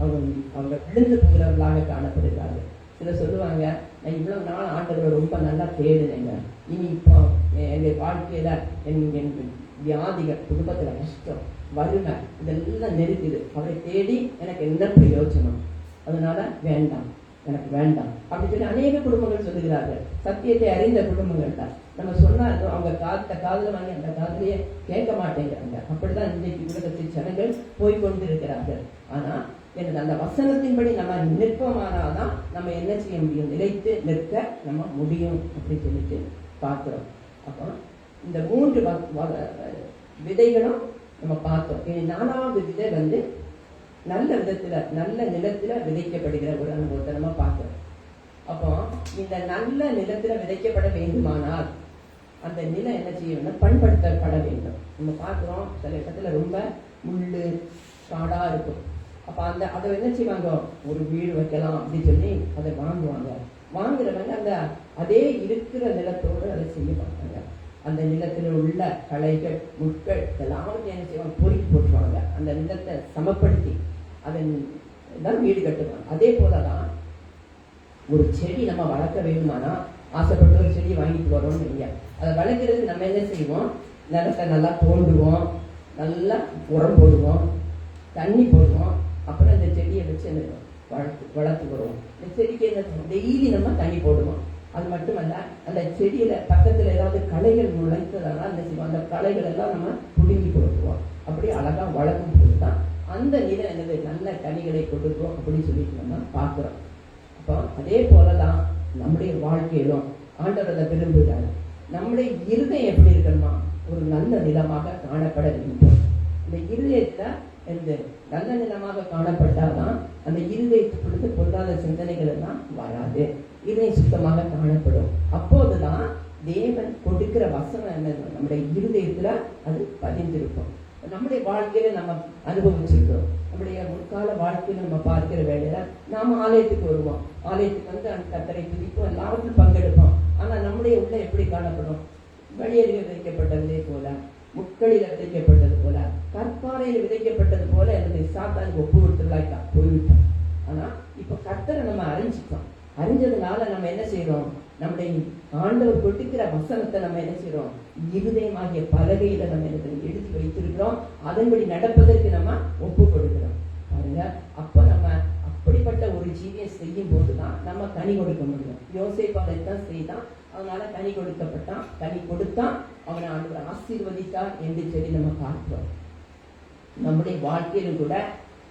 அவங்க விழுந்து போகிறவர்களாக காணப்படுகிறார்கள். சில சொல்லுவாங்க, நான் இவ்வளவு நாள் ஆண்டவரை ரொம்ப நல்லா தேடுனேங்க, இனி இப்போ எங்க வாழ்க்கையில என் வியாதிகள், குடும்பத்துல கஷ்டம், வறுமை இதெல்லாம் நெருக்குது, அவரை தேடி எனக்கு என்ன பிரயோஜனம், அதனால வேண்டாம், எனக்கு வேண்டாம் அப்படி சொல்லி அநேக குடும்பங்கள் சொல்லுகிறார்கள். சத்தியத்தை அறிந்த குடும்பங்கள் தான். நம்ம சொன்னாலும் அவங்க காதுல வாங்கி அந்த காதலையே கேட்க மாட்டேங்கிறாங்க. அப்படிதான் இன்றைக்கு உலகத்தில் ஜனங்கள் போய்கொண்டிருக்கிறார்கள். ஆனா எனக்கு அந்த வசனத்தின்படி நம்ம நிற்போமானாதான் நம்ம என்ன செய்ய முடியும், நிலைத்து நிற்க நம்ம முடியும் அப்படின்னு சொல்லிட்டு பார்க்கிறோம். அப்போ இந்த 3 விதைகளும் நம்ம பார்த்தோம். 4வது விதை நல்ல விதத்துல, நல்ல நிலத்துல விதைக்கப்படுகிற ஒரு அனுபவத்தை நம்ம பார்க்கிறோம். அப்போ இந்த நல்ல நிலத்துல விதைக்கப்பட வேண்டுமானால் அந்த நிலம் என்ன செய்ய வேண்டும், பண்படுத்தப்பட வேண்டும். நம்ம பார்க்கிறோம் சில இடத்துல ரொம்ப முள்ளு காடா இருக்கும். அப்ப அதை என்ன செய்வாங்க, ஒரு வீடு வைக்கலாம் அப்படின்னு சொல்லி அதை வாங்குவாங்க. வாங்குறவங்க அந்த அதே இருக்கிற நிலத்தோடு அதை செய்ய பார்த்தாங்க. அந்த நிலத்துல உள்ள களைகள், முட்கள் எல்லாத்தையும் என்ன செய்வாங்க, பொறுக்கி போட்டுருவாங்க. அந்த நிலத்தை சமப்படுத்தி அதன் வீடு கட்டுவாங்க. அதே போலதான் ஒரு செடி நம்ம வளர்க்க வேண்டுமானா, ஆசைப்பட்டு ஒரு செடியை வாங்கிட்டு வரோம்னு இல்லையா, அதை வளர்க்கறதுக்கு நம்ம என்ன செய்வோம், நிலத்தை நல்லா தோண்டுவோம், நல்லா உரம் போடுவோம், தண்ணி போடுவோம், அப்புறம் இந்த செடியை வச்சு வளர்த்து வருவோம். இந்த செடிக்கு என்ன டெய்லி நம்ம தண்ணி போடுவோம். அது மட்டுமல்ல, அந்த செடியில பக்கத்துல ஏதாவது களைகள் நுழைத்ததால என்ன செய்வோம், அந்த களைகள் எல்லாம் நம்ம புடுங்கி போடுவோம். அப்படி அழகா வளர்க்கும் போதுதான் அந்த நிலம் என்னது நல்ல கனிகளை கொடுக்கும் அப்படின்னு சொல்லிட்டு நம்ம பார்க்கிறோம். அப்போ அதே போலதான் நம்முடைய வாழ்க்கையிலும் ஆண்டவரை விரும்புகிறார். நம்முடைய இருதயம் எப்படி இருக்கணுமா, ஒரு நல்ல நிலமாக காணப்பட வேண்டும். இந்த இருதயத்துல நல்ல நிலமாக காணப்பட்டாதான் அந்த இருதயத்துக்கு பொருளாதார சிந்தனைகள் எல்லாம் வராது, இருதயம் சுத்தமாக காணப்படும். அப்போதுதான் தேவன் கொடுக்கிற வசனம் என்ன, நம்முடைய இருதயத்துல அது பதிந்திருக்கும். நம்முடைய வாழ்க்கையில நம்ம அனுபவிச்சிருக்கோம். நம்முடைய முற்கால வாழ்க்கையில நம்ம பார்க்கிற வேலையில நாம ஆலயத்துக்கு வருவோம், ஆலயத்துக்கு அந்த கர்த்தரை துதிப்போம், எல்லாவற்றிலும் பங்கெடுப்போம். ஆனா நம்முடைய உள்ள எப்படி காணப்படும், வழியருகே விதைக்கப்பட்டதே போல, முட்களில விதைக்கப்பட்டது போல, கற்பாறையில் விதைக்கப்பட்டது போல என்னுடைய சாத்தானுக்கு ஒப்பு கொடுத்துள்ளாய்க்கா போய்விட்டோம். ஆனா இப்ப கர்த்தரை நம்ம அறிஞ்சிட்டோம். அறிஞ்சதுனால நம்ம என்ன செய்யறோம்? நம்முடைய ஆண்டவர் கொடுக்கிற வசனத்தை நம்ம என்ன செய்யறோம்? இருதயமாகிய பலகையில நம்ம எடுத்து வைத்திருக்கிறோம். அதன்படி நடப்பதற்கு நம்ம ஒப்பு கொடுக்கிறோம். பாருங்க, அப்ப நம்ம அப்படிப்பட்ட ஒரு ஜீவியம் செய்யும் போதுதான் நம்ம கனி கொடுக்க முடியும். யோசேப்பாதான் செய்தான், அதனால கனி கொடுக்கப்பட்டான். கனி கொடுத்தான், அவனை ஆண்டவர் ஆசீர்வதித்தார் என்று சொல்லி நம்ம பார்க்கிறோம். நம்முடைய வாழ்க்கையிலும் கூட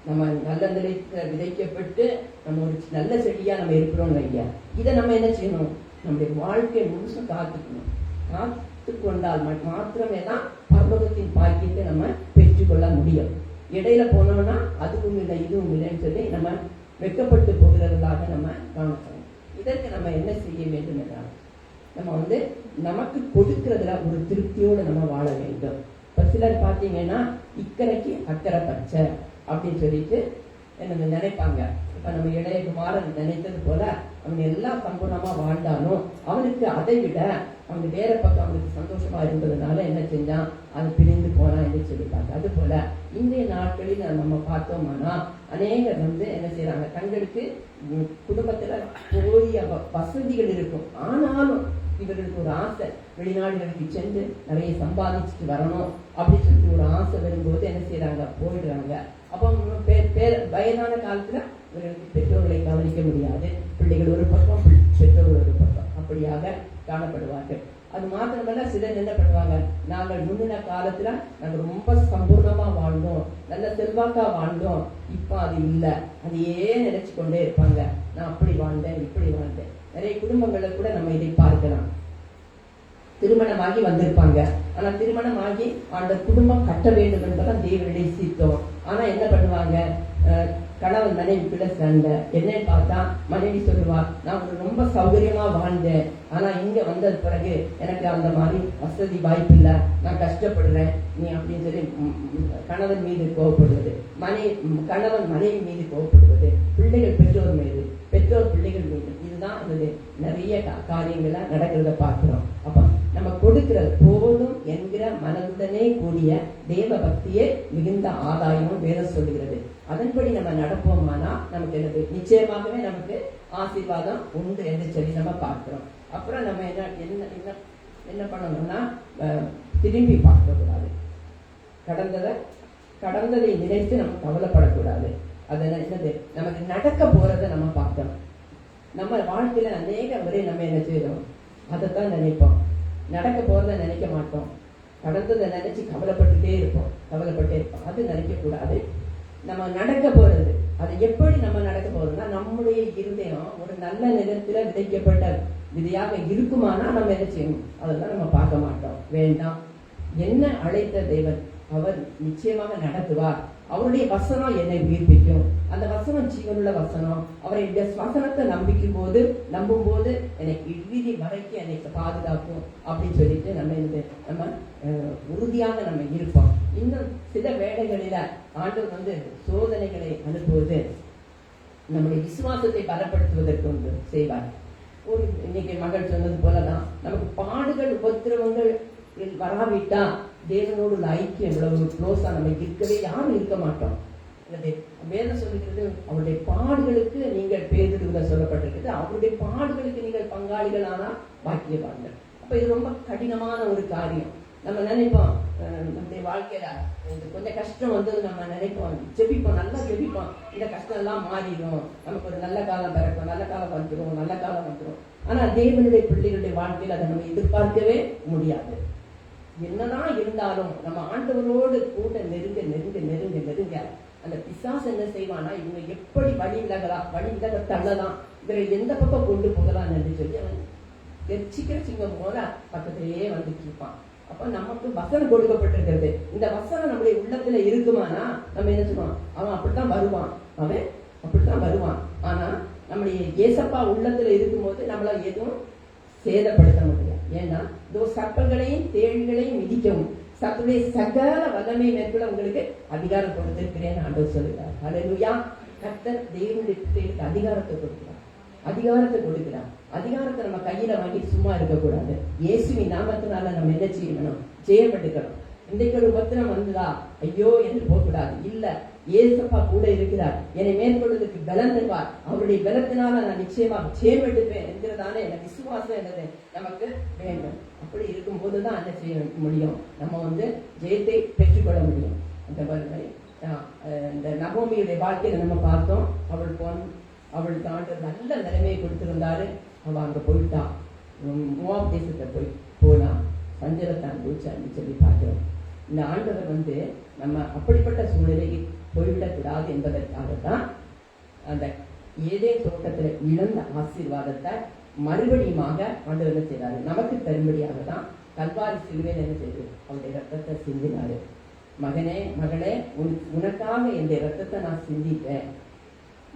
நம்ம நல்ல நிலைக்கு விதைக்கப்பட்டு நம்ம ஒரு நல்ல செடியா நம்ம இருக்கிறோம் ஐயா. இதை நம்ம என்ன செய்யணும்? நம்முடைய வாழ்க்கையை முழுசும் காத்துக்கணும். காத்து கொண்டால் மாத்திரமே தான் பரலோகத்தின் பாக்கியத்தை நம்ம பெற்றுக்கொள்ள முடியும். இடையில போனோம்னா அதுவும் இல்லை இதுவும் இல்லைன்னு சொல்லி நம்ம வெட்கப்பட்டு போகிறவர்களாக நம்ம காணப்படும். இதற்கு நம்ம என்ன செய்ய வேண்டும் என்றால், நம்ம நமக்கு கொடுக்கிறதுல ஒரு திருப்தியோடு நம்ம வாழ வேண்டும். இப்ப சிலர் பார்த்தீங்கன்னா இக்கரைக்கு அக்கறை பச்சை அப்படின்னு சொல்லிட்டு என்ன நினைப்பாங்க. இப்ப நம்ம இளையகுமாரன் நினைத்தது போல அவன் எல்லாம் சம்பூர்ணமா வாழ்ந்தாலும் அவனுக்கு அதை விட அவங்க வேற பக்கம் அவனுக்கு சந்தோஷமா இருந்ததுனால என்ன செஞ்சான்? அது பிரிந்து போனான் என்று சொல்லிட்டாங்க. அது போல இன்றைய நாட்களில் நம்ம பார்த்தோம்னா அநேகர் என்ன செய்யறாங்க? தங்களுக்கு குடும்பத்துல போதிய வசதிகள் இருக்கும், ஆனாலும் இவர்களுக்கு ஒரு ஆசை, வெளிநாடுகளுக்கு சென்று நிறைய சம்பாதிச்சுட்டு வரணும் அப்படின்னு சொல்லிட்டு ஒரு ஆசை வரும்போது என்ன செய்யறாங்க? போயிடுறாங்க. அப்போ வயதான காலத்துல இவர்களுக்கு பெற்றோர்களை கவனிக்க முடியாது. பிள்ளைகள் ஒரு பக்கம், பெற்றோர்கள் ஒரு பக்கம், அப்படியாக காணப்படுவார்கள். அது மாத்திரமல்ல, சிலர் என்ன பண்ணுவாங்க? நாங்கள் முன்னின காலத்துல நாங்கள் ரொம்ப சம்பூர்ணமா வாழ்ந்தோம், நல்ல செல்வாக்கா வாழ்ந்தோம், இப்ப அது இல்லை, அதையே நினைச்சு கொண்டே இருப்பாங்க. நான் அப்படி வாழ்ந்தேன், இப்படி வாழ்ந்தேன். நிறைய குடும்பங்கள்ல கூட நம்ம இதை பார்க்கலாம். திருமணமாகி வந்திருப்பாங்க, ஆனா திருமணமாகி அந்த குடும்பம் கட்ட வேண்டும் என்பதான் தேவனுடைய சித்தம். ஆனா என்ன பண்ணுவாங்க? கணவன் மனைவிக்குள்ள சண்டை. என்னன்னு பார்த்தா மனைவி சொல்லுவா, நான் ரொம்ப சௌகரியமா வாழ்ந்தேன், ஆனா இங்க வந்தது பிறகு எனக்கு அந்த மாதிரி வசதி வாய்ப்பு இல்லை, நான் கஷ்டப்படுறேன் நீ அப்படின்னு சொல்லி கணவன் மீது கோவப்படுவது, கணவன் மனைவி மீது கோவப்படுவது, பிள்ளைகள் பெற்றோர் மீது, பெற்றோர் பிள்ளைகள் மீது. இதுதான் நிறைய காரியங்கள நடக்கிறத பார்க்கிறோம். அப்ப நம்ம கொடுக்கிறது போதும் என்கிற மனதுடனே கூடிய தேவ பக்தியே மிகுந்த ஆதாயமும் வேதம் சொல்லுகிறது. அதன்படி நம்ம நடப்போமானா நமக்கு என்னது? நிச்சயமாகவே நமக்கு ஆசீர்வாதம் உண்டு என்று சொல்லி நம்ம பார்க்கிறோம். அப்புறம் நம்ம என்ன பண்ணணும்னா திரும்பி பார்க்க கூடாது. கடந்ததை நினைத்து நம்ம கவலைப்படக்கூடாது. அது என்னது? நமக்கு நடக்க போறதை நம்ம பார்க்கணும். நம்ம வாழ்க்கையில அநேக முறை நம்ம என்ன செய்யறோம்? அதைத்தான் நினைப்போம், நடக்க போறதை நினைக்க மாட்டோம். கடந்ததை நினைச்சு கவலைப்பட்டுட்டே இருப்போம். அது நினைக்க கூடாது. நம்ம நடக்க போறது, அது எப்படி நம்ம நடக்க போறோம்னா, நம்முடைய இருதயம் ஒரு நல்ல நிலத்துல விதைக்கப்பட்ட விதையாக இருக்குமானா நம்ம என்ன செய்யணும்? அதெல்லாம் நம்ம பார்க்க மாட்டோம். வேண்டாம், என்ன அழைத்த தேவன் அவர் நிச்சயமாக நடத்துவார். அவருடைய வசனம் என்னை உயிர்ப்பிக்கும். அந்த வசனம் ஜீவனுள்ள வசனம். அவருடைய வசனத்தை நம்பும் போது எனக்கு இறுதி வரைக்கும் என்னை பாதுகாக்கும் அப்படின்னு சொல்லிட்டு நம்ம உறுதியாக நம்ம இருப்போம். இன்னும் சில வேளைகளில ஆண்டவர் சோதனைகளை அனுப்புவது நம்முடைய விசுவாசத்தை பலப்படுத்துவதற்கு செய்வார். இன்னைக்கு மகள் சொன்னது போலதான், நமக்கு பாடுகள் உபத்திரவங்கள் வராவிட்டா தேவனோடு உள்ள ஐக்கியம் இவ்வளவு க்ளோஸா நம்ம இருக்கவே யாரும் இருக்க மாட்டோம். வேதம் சொல்லுகிறது, அவருடைய பாடுகளுக்கு நீங்கள் பேருந்துல சொல்லப்பட்டிருக்கிறது, அவருடைய பாடுகளுக்கு நீங்கள் பங்காளிகள் ஆனா பாக்கியவான்கள். அப்ப இது ரொம்ப கடினமான ஒரு காரியம். நம்ம நினைப்போம் நம்முடைய வாழ்க்கையில கொஞ்சம் கஷ்டம் நம்ம நினைப்போம், ஜெபிப்போம், நல்லா ஜெபிப்போம், இந்த கஷ்டம் எல்லாம் மாறிடும், நமக்கு ஒரு நல்ல காலம் பிறக்கும், நல்ல காலம் வந்துடும். ஆனா தேவனுடைய பிள்ளைகளுடைய வாழ்க்கையில அதை நம்ம எதிர்பார்க்கவே முடியாது. என்னதான் இருந்தாலும் நம்ம ஆண்டவரோடு கூட நெருங்க அந்த பிசாசு என்ன செய்வானா, இவங்க எப்படி வழி விலக தள்ளலாம், இவரை எந்த பக்கம் கொண்டு போகலாம் என்று சொல்லி அவன் சீக்கிர சிங்கம் போல பக்கத்திலேயே வந்துட்டு இருப்பான். அப்ப நமக்கு வசனம் கொடுக்கப்பட்டிருக்கிறது. இந்த வசனம் நம்முடைய உள்ளத்துல இருக்குமானா நம்ம என்ன சொல்லுவோம்? அவன் அப்படித்தான் வருவான். ஆனா நம்முடைய ஏசப்பா உள்ளத்துல இருக்கும்போது நம்மள எதுவும் சேதப்படுத்த முடியாது. ஏன்னா சர்ப்பங்களையும் தேள்களையும் மிதிக்கவும் சத்துடைய சகல வல்லமை மேற்கொள்ள உங்களுக்கு அதிகாரம் கொடுத்திருக்கிறேன் ஆண்டவர் சொல்லுகிறார். ஹல்லேலூயா. கர்த்தர் தேவனுடைய அதிகாரத்தை கொடுக்கிறார். அதிகாரத்தை கொடுக்கிறார். அதிகாரத்தை நம்ம கையில வாங்கி சும்மா இருக்கக்கூடாது. இயேசுவின் நாமத்தினால நம்ம என்ன செய்யணும்? ஜெயம் எடுக்கணும். இன்றைக்கு ஒரு உபத்திரம் வந்ததா ஐயோ என்று போகக்கூடாது. இல்ல, ஏசப்பா கூட இருக்கிறார், என்னை மேற்கொள்வதற்கு பலன் தருவார், அவருடைய பலத்தினால நான் நிச்சயமாக ஜெயம் எடுப்பேன் என்கிறதான எனக்கு விசுவாசம் என்னது நமக்கு வேண்டும். அப்படி இருக்கும் போதுதான் என்ன செய்ய முடியும்? நம்ம ஜெயத்தை பெற்றுக்கொள்ள முடியும். இந்த நகோமியுடைய வாழ்க்கையில நம்ம பார்த்தோம். அவளுக்கு ஆண்டவர் நல்ல நிலைமையை கொடுத்திருந்தாரு. அவ அங்க போயிட்டா, மோவாப் தேசத்தை போனா சஞ்சலத்தை அனுபவிச்சான்னு சொல்லி பார்க்கிறோம். இந்த ஆண்டவர் நம்ம அப்படிப்பட்ட சூழ்நிலைக்கு போய்விடக்கூடாது என்பதற்காகத்தான் அந்த ஏதேன் தோட்டத்தில் இழந்த ஆசீர்வாதத்தை மறுபடியுமாக ஆண்டவர் என்ன செய்தாரு? நமக்கு தரும்படியாக தான் கல்வாரி சிலுவையில் என்ன செய்து அவருடைய ரத்தத்தை சிந்தினாரு. மகனே மகளே, உனக்காக இந்த ரத்தத்தை நான் சிந்தித்தேன்,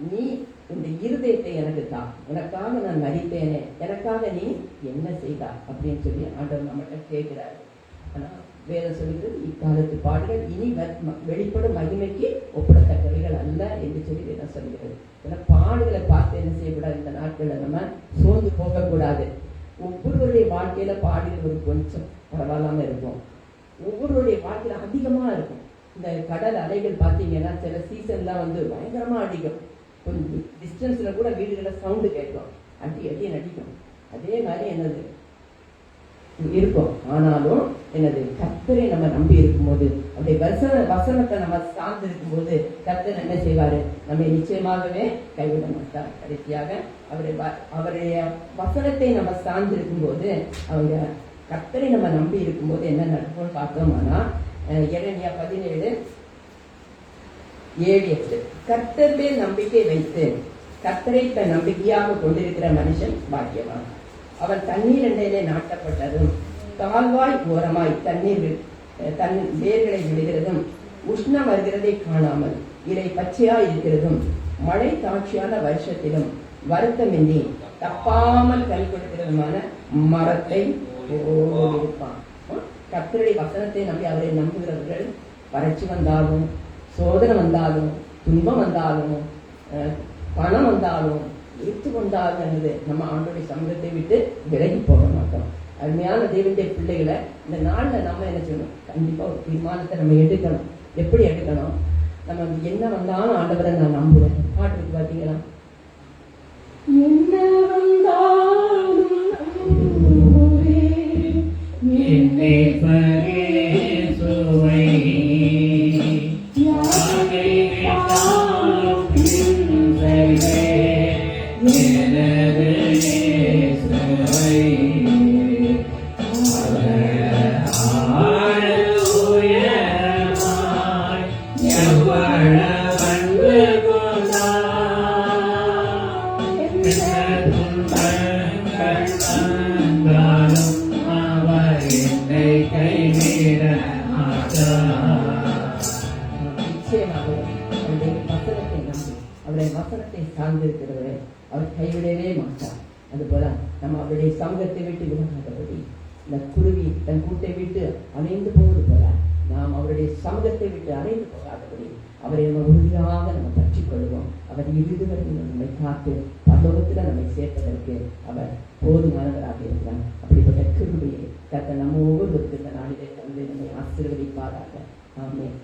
நீ இந்த இருதயத்தை எனக்கு தான், உனக்காக நான் மரித்தேனே, எனக்காக நீ என்ன செய்தா அப்படின்னு சொல்லி ஆண்டவர் நம்மகிட்ட கேட்கிறாரு. ஆனா வேதம் சொல்லுகிறது, இக்காலத்து பாடுகள் இனி வெளிப்படும் மகிமைக்கு ஒப்பிடத்தக்கவைகள் அல்ல என்று சொல்லி வேதம் சொல்லுகிறது. ஏன்னா பாடுகளை பார்த்து என்ன செய்யக்கூடாது? இந்த நாட்கள்ல நம்ம சோர்ந்து போகக்கூடாது. ஒவ்வொருவருடைய வாழ்க்கையில பாடுகள் கொஞ்சம் பரவாயில்லாம இருக்கும், ஒவ்வொருவருடைய வாழ்க்கையில அதிகமா இருக்கும். இந்த கடல் அலைகள் பார்த்தீங்கன்னா சில சீசன்லாம் பயங்கரமா அடிக்கும். கொஞ்சம் டிஸ்டன்ஸ்ல கூட வீடுகள சவுண்டு கேட்கும், அடி அடி நடிக்கும். அதே மாதிரி என்னது இருக்கும். ஆனாலும் என்னது, கர்த்தரை நம்ம நம்பி இருக்கும்போது, அப்படியே வசனத்தை நம்ம சார்ந்து இருக்கும்போது கர்த்தர் என்ன செய்வாரு? நம்ம நிச்சயமாகவே கைவிட மாட்டார். கடைசியாக அவருடைய வசனத்தை நம்ம சார்ந்து இருக்கும்போது, அவங்க கர்த்தரை நம்ம நம்பி இருக்கும்போது என்ன நடக்கும்னு பார்த்தோம்னா, எரேமியா 17:7-8 கர்த்தர் மேல் நம்பிக்கை வைத்து கர்த்தரை தன் நம்பிக்கையாக கொண்டிருக்கிற மனுஷன் பாக்கியவான். அவன் தண்ணீர் எண்ணெயிலே நாட்டப்பட்டதும் கால்வாய் ஓரமாய் தன் வேர்களை விடுகிறதும் உஷ்ணம் வருகிறதை காணாமல் இலை பச்சையாய் இருக்கிறதும் மழை தாட்சியான வருஷத்திலும் வருத்தமின்றி தப்பாமல் கை கொடுக்கிறதுமான மரத்தை இருப்பான். கர்த்தருடைய வசனத்தை நம்பி அவரை நம்புகிறவர்கள் வறட்சி வந்தாலும், சோதனை வந்தாலும், துன்பம் வந்தாலும், பணம் வந்தாலும், ஏற்றுக்கொண்டாலும் நம்ம ஆண்டோடைய சமூகத்தை விட்டு விலகி போக மாட்டோம். அருமையான தேவனுடைய பிள்ளைகளை இந்த நாள்ல நம்ம என்ன செய்யணும்? கண்டிப்பா ஒரு தீர்மானத்தை நம்ம எடுக்கணும். எப்படி எடுக்கணும்? நம்ம என்ன வந்தாலும் ஆண்டவரை நான் நம்புறேன். பாட்டுக்கு பாத்தீங்களா? என்ன வந்தாலும் வசனத்தை சார்ந்திருக்கிறவரை அவர் கைவிடவே மாட்டார். அதுபோல நம்ம அவருடைய சமூகத்தை விட்டு விலகாதபடி, இந்த குருவி தன் கூட்டை விட்டு அலைந்து போவது போல நாம் அவருடைய சமூகத்தை விட்டு அலைந்து போகாதபடி அவரை நம்ம உறுதியாக நம்ம பற்றிக் கொள்வோம். அவர் இறுதிவரை நம்மை காத்து பரலோகத்தில் நம்மை சேர்ப்பதற்கு அவர் போதுமானவராக இருக்கிறார். அப்படிப்பட்ட கிருபையை கர்த்தர் நம்ம ஒவ்வொருவருக்கு இந்த நாளிலே தந்து நம்மை ஆசீர்வதிப்பாராக. ஆமென்.